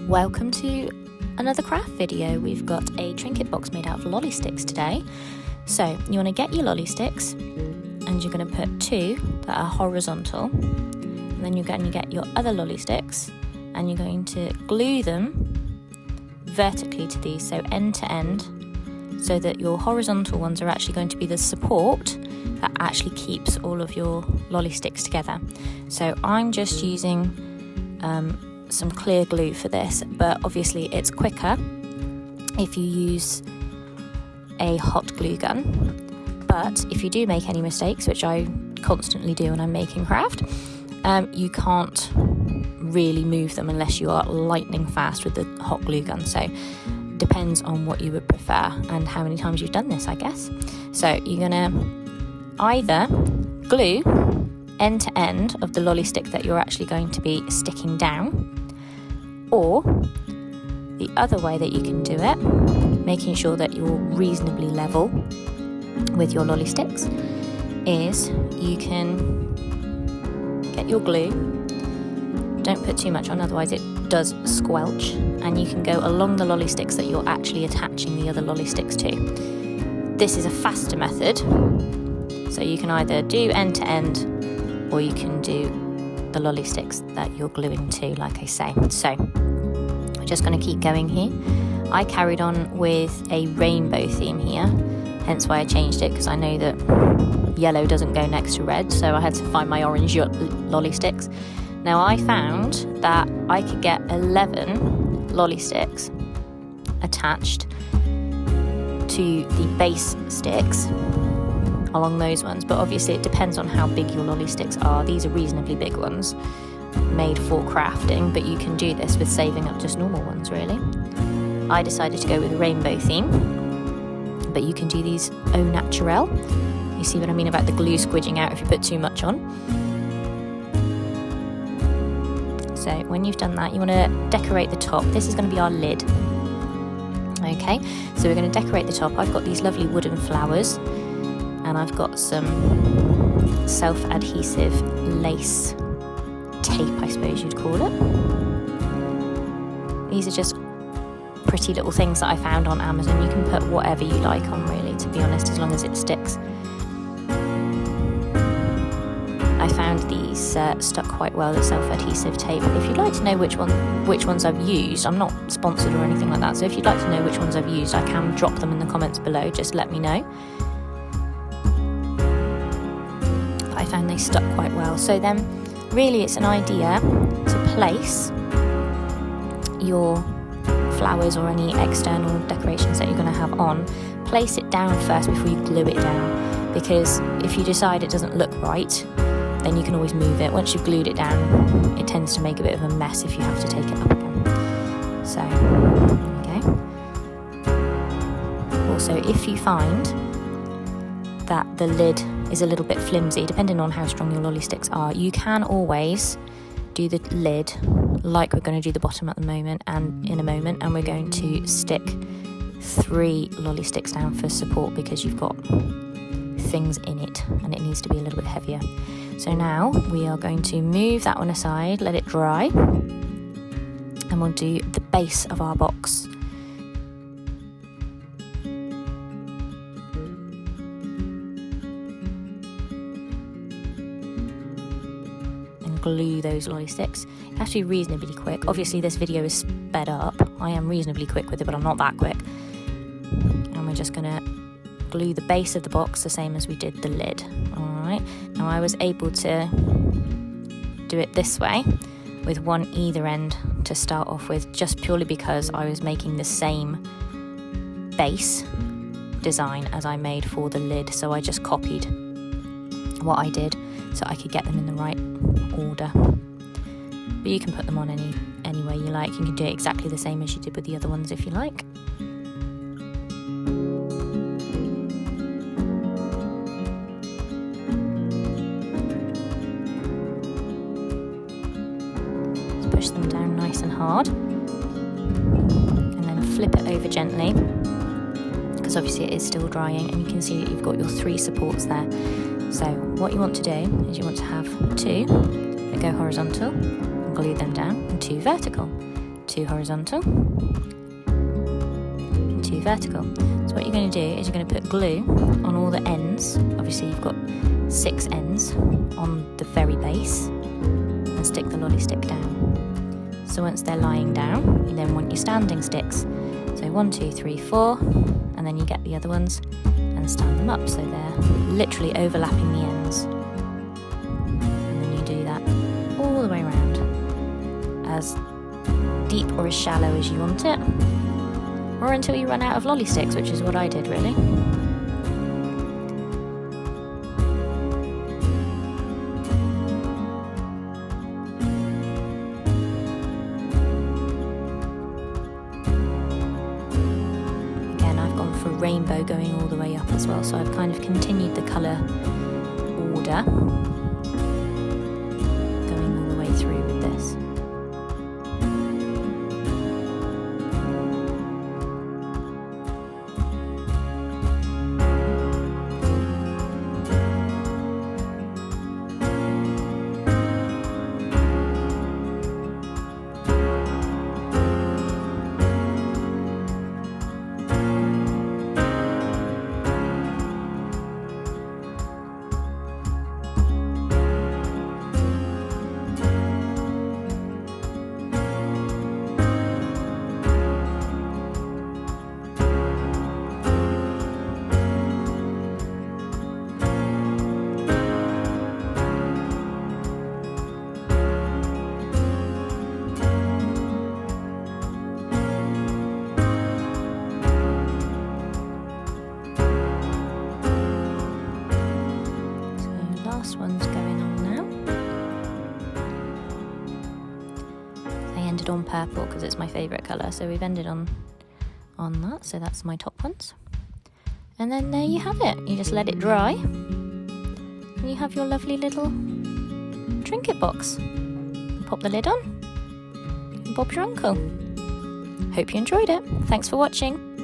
Welcome to another craft video. We've got a trinket box made out of lolly sticks today. So you want to get your lolly sticks and you're going to put two that are horizontal, and then you're going to get your other lolly sticks and you're going to glue them vertically to these, so end to end, so that your horizontal ones are actually going to be the support that actually keeps all of your lolly sticks together. So I'm just using some clear glue for this, but obviously it's quicker if you use a hot glue gun. But if you do make any mistakes, which I constantly do when I'm making craft, you can't really move them unless you are lightning fast with the hot glue gun. So depends on what you would prefer and how many times you've done this, I guess. So you're gonna either glue end to end of the lolly stick that you're actually going to be sticking down, or the other way that you can do it, making sure that you're reasonably level with your lolly sticks, is you can get your glue. Don't put too much on, otherwise it does squelch, and you can go along the lolly sticks that you're actually attaching the other lolly sticks to. This is a faster method, so you can either do end to end or you can do the lolly sticks that you're gluing to, like I say. So we're just going to keep going here. I carried on with a rainbow theme here, hence why I changed it, because I know that yellow doesn't go next to red, so I had to find my orange lolly sticks. Now I found that I could get 11 lolly sticks attached to the base sticks along those ones, but obviously it depends on how big your lolly sticks are. These are reasonably big ones made for crafting, but you can do this with saving up just normal ones, really. I decided to go with a rainbow theme, but you can do these au naturel. You see what I mean about the glue squidging out if you put too much on. So when you've done that, you want to decorate the top. This is going to be our lid. Okay, so we're going to decorate the top. I've got these lovely wooden flowers, and I've got some self-adhesive lace tape, I suppose you'd call it. These are just pretty little things that I found on Amazon. You can put whatever you like on, really, to be honest, as long as it sticks. I found these stuck quite well, the self-adhesive tape. If you'd like to know which ones I've used, I'm not sponsored or anything like that, so if you'd like to know which ones I've used, I can drop them in the comments below, just let me know. But I found they stuck quite well. So then really it's an idea to place your flowers or any external decorations that you're going to have on, place it down first before you glue it down, because if you decide it doesn't look right, then you can always move it. Once you've glued it down, it tends to make a bit of a mess if you have to take it up again. So, there we go. Also, if you find that the lid is a little bit flimsy, depending on how strong your lolly sticks are, you can always do the lid like we're going to do the bottom at the moment, and in a moment, and we're going to stick 3 lolly sticks down for support, because you've got things in it and it needs to be a little bit heavier. So now we are going to move that one aside, let it dry, and we'll do the base of our box. And glue those lolly sticks. You have to be reasonably quick. Obviously this video is sped up. I am reasonably quick with it, but I'm not that quick. And we're just going to glue the base of the box the same as we did the lid. Alright, now I was able to do it this way with one either end to start off with, just purely because I was making the same base design as I made for the lid, so I just copied what I did so I could get them in the right order. But you can put them on any way you like. You can do it exactly the same as you did with the other ones if you like. Push them down nice and hard, and then flip it over gently, because obviously it is still drying, and you can see that you've got your 3 supports there. So what you want to do is you want to have 2 that go horizontal, and glue them down, and 2 vertical. 2 horizontal, and 2 vertical. So what you're going to do is you're going to put glue on all the ends. Obviously you've got 6 ends on the very base, and stick the lolly stick down. So once they're lying down, you then want your standing sticks. So 1, 2, 3, 4, and then you get the other ones and stand them up so they're literally overlapping the ends. And then you do that all the way around, as deep or as shallow as you want it, or until you run out of lolly sticks, which is what I did really. For rainbow going all the way up as well, so I've kind of continued the colour order going all the way through with this. Last one's going on now. I ended on purple because it's my favourite colour, so we've ended on that, so that's my top ones. And then there you have it. You just let it dry and you have your lovely little trinket box. Pop the lid on and Bob's your uncle. Hope you enjoyed it. Thanks for watching.